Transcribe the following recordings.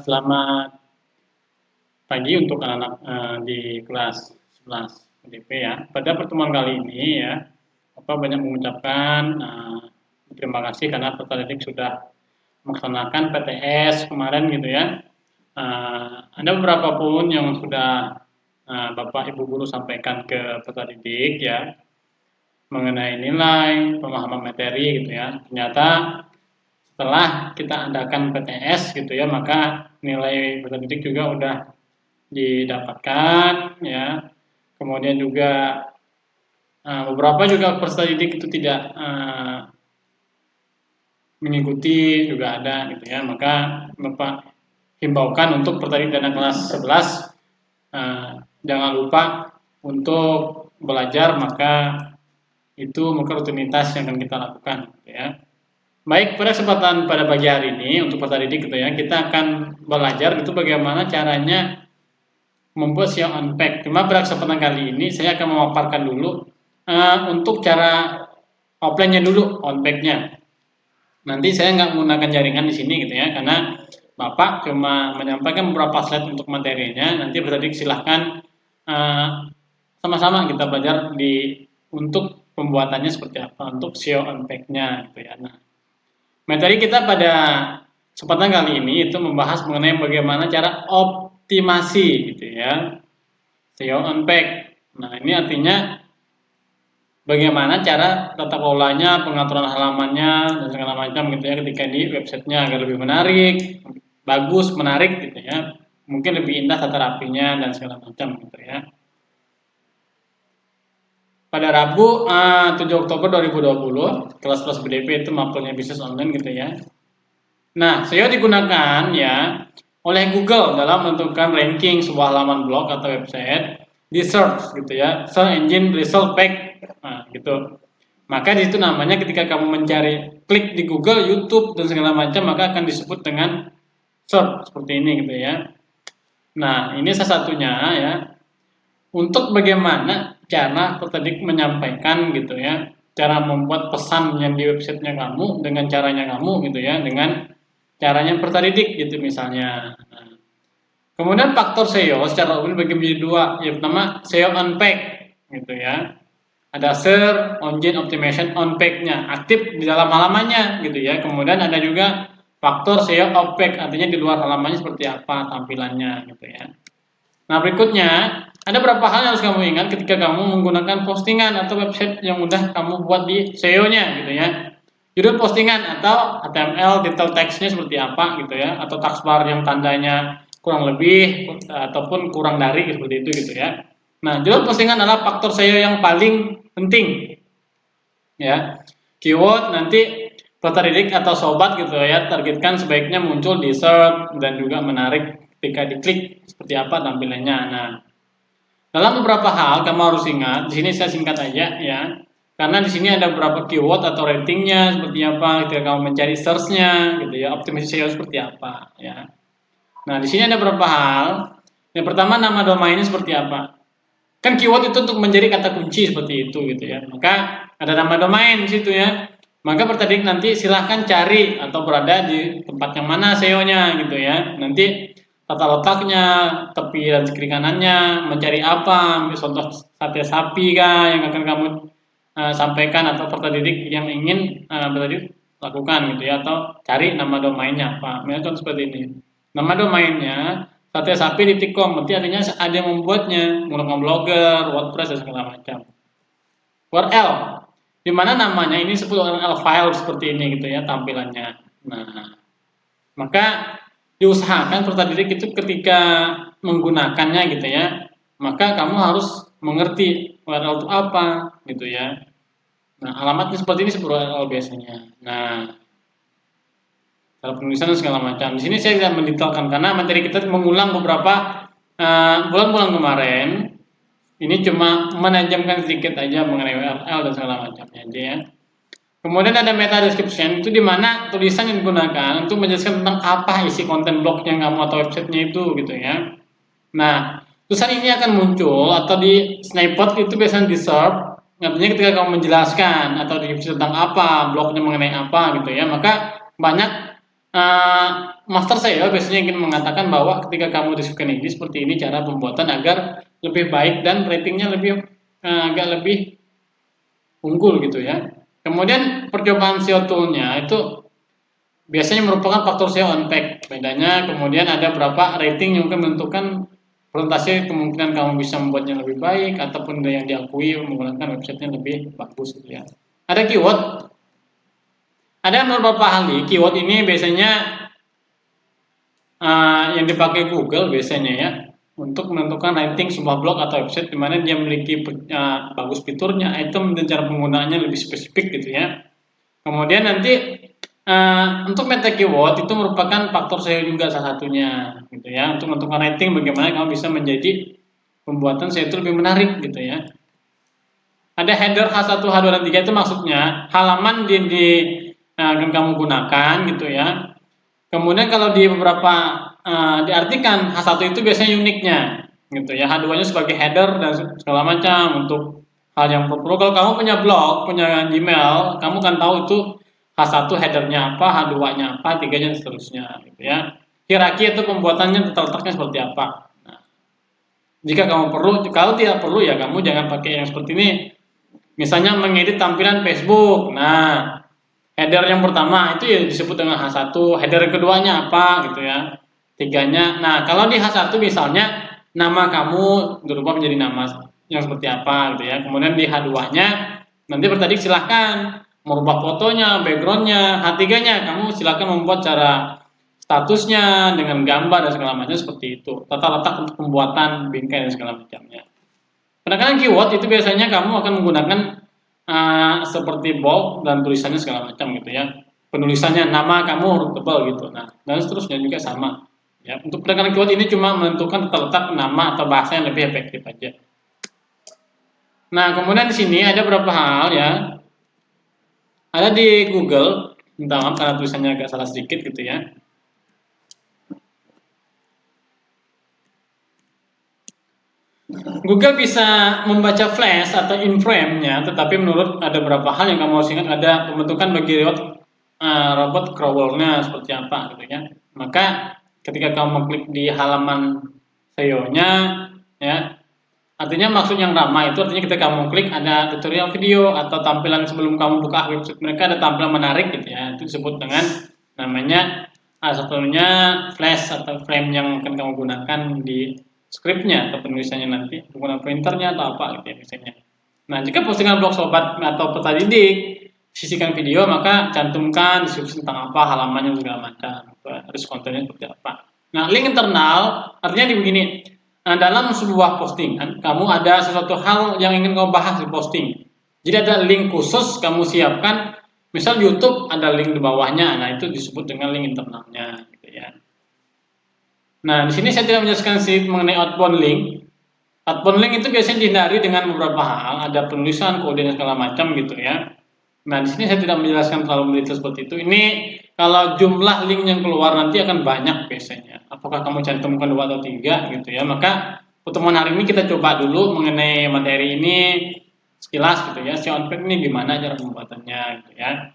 Selamat pagi untuk anak-anak di kelas 11 PDP ya. Pada pertemuan kali ini ya, Bapak banyak mengucapkan terima kasih karena peserta didik sudah melaksanakan PTS kemarin gitu ya. Ada beberapa pun yang sudah Bapak Ibu guru sampaikan ke peserta didik ya mengenai nilai, pemahaman materi gitu ya. Ternyata setelah kita adakan PTS gitu ya, maka nilai peserta didik juga udah didapatkan ya. Kemudian juga beberapa juga peserta didik itu tidak mengikuti juga ada gitu ya. Maka Bapak himbaukan untuk peserta didik dana kelas 11 jangan lupa untuk belajar, maka itu maka rutinitas yang akan kita lakukan gitu ya. Baik, pada kesempatan pada pagi hari ini untuk peserta didik gitu ya, kita akan belajar itu bagaimana caranya membuat SEO unpack. Cuma pada kesempatan kali ini saya akan memaparkan dulu untuk cara offline-nya dulu, unpack-nya. Nanti saya nggak menggunakan jaringan di sini gitu ya, karena Bapak cuma menyampaikan beberapa slide untuk materinya. Nanti berarti silahkan sama-sama kita belajar untuk pembuatannya seperti apa, untuk SEO unpack-nya gitu ya. Nah, materi kita pada kesempatan kali ini itu membahas mengenai bagaimana cara optimasi gitu ya, SEO unpack. Nah, ini artinya bagaimana cara tata kelolanya, pengaturan halamannya dan segala macam gitu ya ketika di websitenya agar lebih menarik, bagus, menarik gitu ya. Mungkin lebih indah tata rapinya dan segala macam gitu ya. Pada Rabu 7 Oktober 2020, kelas-kelas BDP itu mapelnya bisnis online gitu ya. Nah, SEO digunakan ya oleh Google dalam menentukan ranking sebuah halaman blog atau website di search gitu ya, search engine result page, nah gitu. Maka di situ namanya ketika kamu mencari klik di Google, YouTube dan segala macam maka akan disebut dengan search seperti ini gitu ya. Nah, ini salah satunya ya. Untuk bagaimana cara peserta menyampaikan gitu ya, cara membuat pesan yang di websitenya kamu dengan caranya kamu gitu ya, dengan caranya peserta didik gitu misalnya. Nah, kemudian faktor SEO secara umum bagi menjadi dua. Yang pertama SEO unpack gitu ya. Ada search engine optimization unpack-nya aktif di dalam halamannya gitu ya. Kemudian ada juga faktor SEO opaque, artinya di luar halamannya seperti apa tampilannya gitu ya. Nah, berikutnya ada beberapa hal yang harus kamu ingat ketika kamu menggunakan postingan atau website yang udah kamu buat di SEO-nya gitu ya. Judul postingan atau HTML detail teksnya seperti apa gitu ya, atau taskbar yang tandanya kurang lebih ataupun kurang dari seperti itu gitu ya. Nah, judul postingan adalah faktor SEO yang paling penting ya. Keyword nanti peserta didik atau sobat gitu ya, targetkan sebaiknya muncul di search dan juga menarik ketika diklik seperti apa tampilannya. Nah, dalam beberapa hal kamu harus ingat, di sini saya singkat aja ya. Karena di sini ada beberapa keyword atau ratingnya seperti apa ketika kamu mencari search-nya gitu ya, optimasi SEO seperti apa ya. Nah, di sini ada beberapa hal. Yang pertama, nama domainnya seperti apa. Kan keyword itu untuk menjadi kata kunci seperti itu gitu ya. Maka ada nama domain di situ ya. Maka pertanyaan nanti silahkan cari atau berada di tempat yang mana SEO-nya gitu ya. Nanti tata letaknya, tepi dan kiri kanannya, mencari apa, contoh sate sapi kah yang akan kamu sampaikan atau peserta didik yang ingin peserta lakukan gitu ya, atau cari nama domainnya apa. Misalnya contoh seperti ini. Nama domainnya satesapi.com, berarti artinya ada yang membuatnya, menggunakan blogger, WordPress dan segala macam. URL, di mana namanya ini disebut URL file seperti ini gitu ya tampilannya. Nah, maka diusahakan peserta didik itu ketika menggunakannya gitu ya, maka kamu harus mengerti URL itu apa gitu ya. Nah, alamatnya seperti ini seperti URL biasanya. Nah, kalau penulisan dan segala macam. Di sini saya tidak mendetailkan karena materi kita mengulang beberapa bulan-bulan kemarin. Ini cuma menajamkan sedikit aja mengenai URL dan segala macamnya aja ya. Kemudian ada meta description, itu di mana tulisan yang digunakan untuk menjelaskan tentang apa isi konten blog yang kamu atau websitenya itu gitu ya. Nah, tulisan ini akan muncul atau di snapshot itu biasanya di search, artinya ketika kamu menjelaskan atau di tentang apa, blognya mengenai apa gitu ya, maka banyak Master SEO biasanya ingin mengatakan bahwa ketika kamu deskripsikan ini seperti ini cara pembuatan agar lebih baik dan ratingnya lebih agak lebih unggul gitu ya. Kemudian percobaan SEO toolnya itu biasanya merupakan faktor SEO unpack. Bedanya kemudian ada berapa rating yang akan menentukan presentasi kemungkinan kamu bisa membuatnya lebih baik ataupun yang diakui menggunakan websitenya lebih bagus gitu ya. Ada keyword, ada beberapa ahli keyword ini biasanya yang dipakai Google biasanya ya untuk menentukan rating sebuah blog atau website di mana dia memiliki bagus fiturnya, item dan cara penggunaannya lebih spesifik gitu ya. Kemudian nanti untuk meta keyword itu merupakan faktor SEO juga salah satunya gitu ya. Untuk menentukan rating bagaimana kamu bisa menjadi pembuatan SEO itu lebih menarik gitu ya. Ada header H1, H2 dan 3 itu maksudnya halaman akan kamu gunakan gitu ya. Kemudian kalau di beberapa diartikan H1 itu biasanya uniknya gitu ya. H2-nya sebagai header dan segala macam untuk hal yang perlu. Kalau kamu punya blog, punya Gmail, kamu kan tahu itu H1 headernya apa, H2-nya apa, 3-nya dan seterusnya gitu ya. Hierarki itu pembuatannya letaknya seperti apa. Nah, jika kamu perlu, kalau tidak perlu ya kamu jangan pakai yang seperti ini. Misalnya mengedit tampilan Facebook. Nah, header yang pertama itu ya disebut dengan H1, header yang keduanya apa gitu ya. Tiganya. Nah, kalau di H1 misalnya nama kamu berubah menjadi nama yang seperti apa gitu ya. Kemudian di H2-nya nanti bertadi silahkan merubah fotonya, backgroundnya. H3-nya kamu silahkan membuat cara statusnya dengan gambar dan segala macam seperti itu. Tata letak untuk pembuatan bingkai dan segala macamnya. Kadang-kadang keyword itu biasanya kamu akan menggunakan seperti bold dan tulisannya segala macam gitu ya. Penulisannya nama kamu huruf tebal gitu. Nah, dan seterusnya juga sama. Ya, untuk penekanan keyword ini cuma menentukan tata letak nama atau bahasa yang lebih efektif aja. Nah, kemudian di sini ada beberapa hal ya. Ada di Google, minta maaf karena tulisannya agak salah sedikit gitu ya. Google bisa membaca flash atau in-frame-nya, tetapi menurut ada beberapa hal yang kamu harus ingat, ada pembentukan bagi robot crawler-nya seperti apa gitu ya. Maka ketika kamu mengklik di halaman SEO-nya ya, artinya maksud yang ramai itu artinya ketika kamu klik ada tutorial video atau tampilan sebelum kamu buka website mereka ada tampilan menarik gitu ya. Itu disebut dengan namanya satunya flash atau frame yang akan kamu gunakan di scriptnya atau penulisannya nanti menggunakan printernya atau apa gitu ya misalnya. Nah, jika postingan blog sobat atau peta didik sisihkan video maka cantumkan deskripsi tentang apa halamannya segala macam harus kontennya seperti apa. Nah, link internal artinya di begini. Nah, dalam sebuah postingan kamu ada sesuatu hal yang ingin kamu bahas di posting. Jadi ada link khusus kamu siapkan. Misal YouTube ada link di bawahnya. Nah, itu disebut dengan link internalnya gitu ya. Nah, di sini saya tidak menjelaskan mengenai outbound link. Outbound link itu biasanya dihindari dengan beberapa hal, ada penulisan, kode dan segala macam gitu ya. Nah, di sini saya tidak menjelaskan terlalu mendetail seperti itu. Ini kalau jumlah link yang keluar nanti akan banyak biasanya. Apakah kamu cantumkan 2 atau 3 gitu ya. Maka pertemuan hari ini kita coba dulu mengenai materi ini sekilas gitu ya. SEO unpack ini gimana cara pembuatannya gitu ya.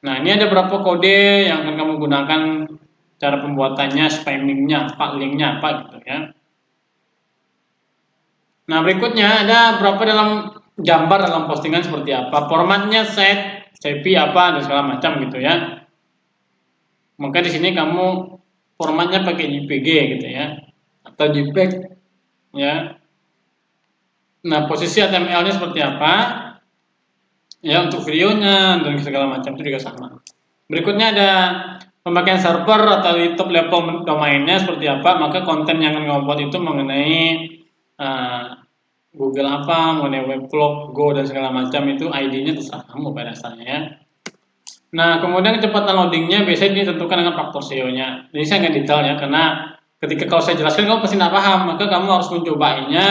Nah, ini ada beberapa kode yang akan kamu gunakan cara pembuatannya, spammingnya apa, linknya apa gitu ya. Nah, berikutnya ada berapa dalam gambar dalam postingan seperti apa, formatnya set, CP apa dan segala macam gitu ya. Maka di sini kamu formatnya pakai JPG gitu ya atau JPEG ya. Nah, posisi HTML-nya seperti apa? Ya, untuk videonya dan segala macam itu juga sama. Berikutnya ada pemakaian server atau di top level domainnya seperti apa, maka konten yang akan kamu buat itu mengenai Google apa, mengenai weblog, Go dan segala macam itu ID-nya terserah kamu pada dasarnya ya. Nah, kemudian kecepatan loadingnya biasanya ditentukan dengan faktor SEO-nya. Jadi saya nggak detail ya, karena ketika kalau saya jelaskan kamu pasti nggak paham, maka kamu harus mencobanya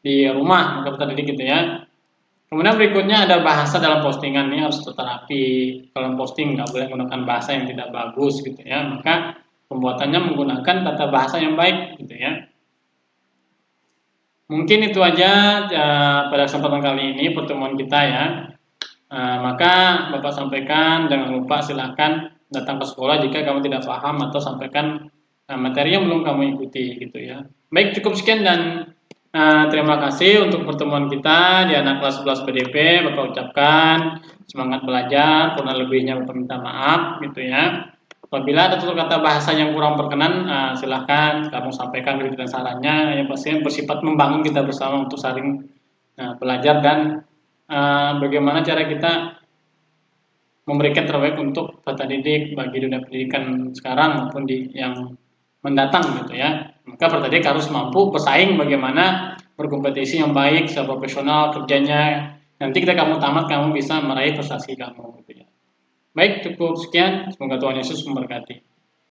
di rumah, maka tadi gitu ya. Kemudian berikutnya ada bahasa dalam postingan ini harus terterapi. Kalau posting nggak boleh menggunakan bahasa yang tidak bagus gitu ya, maka pembuatannya menggunakan tata bahasa yang baik gitu ya. Mungkin itu aja pada kesempatan kali ini pertemuan kita ya. Maka Bapak sampaikan, jangan lupa silahkan datang ke sekolah jika kamu tidak paham atau sampaikan materi yang belum kamu ikuti gitu ya. Baik, cukup sekian dan terima kasih untuk pertemuan kita di anak kelas 11 BDP. Bapak ucapkan semangat belajar, kurang lebihnya Bapak minta maaf gitu ya. Apabila ada tutur kata bahasa yang kurang berkenan, silahkan kamu sampaikan kritik dan sarannya. Yang pasti bersifat membangun kita bersama untuk saling belajar dan bagaimana cara kita memberikan terbaik untuk peserta didik bagi dunia pendidikan sekarang maupun di yang mendatang gitu ya. Maka peserta didik harus mampu bersaing bagaimana berkompetisi yang baik, secara profesional kerjanya. Nanti ketika kamu tamat, kamu bisa meraih prestasi kamu gitu ya. Baik, cukup sekian. Semoga Tuhan Yesus memberkati.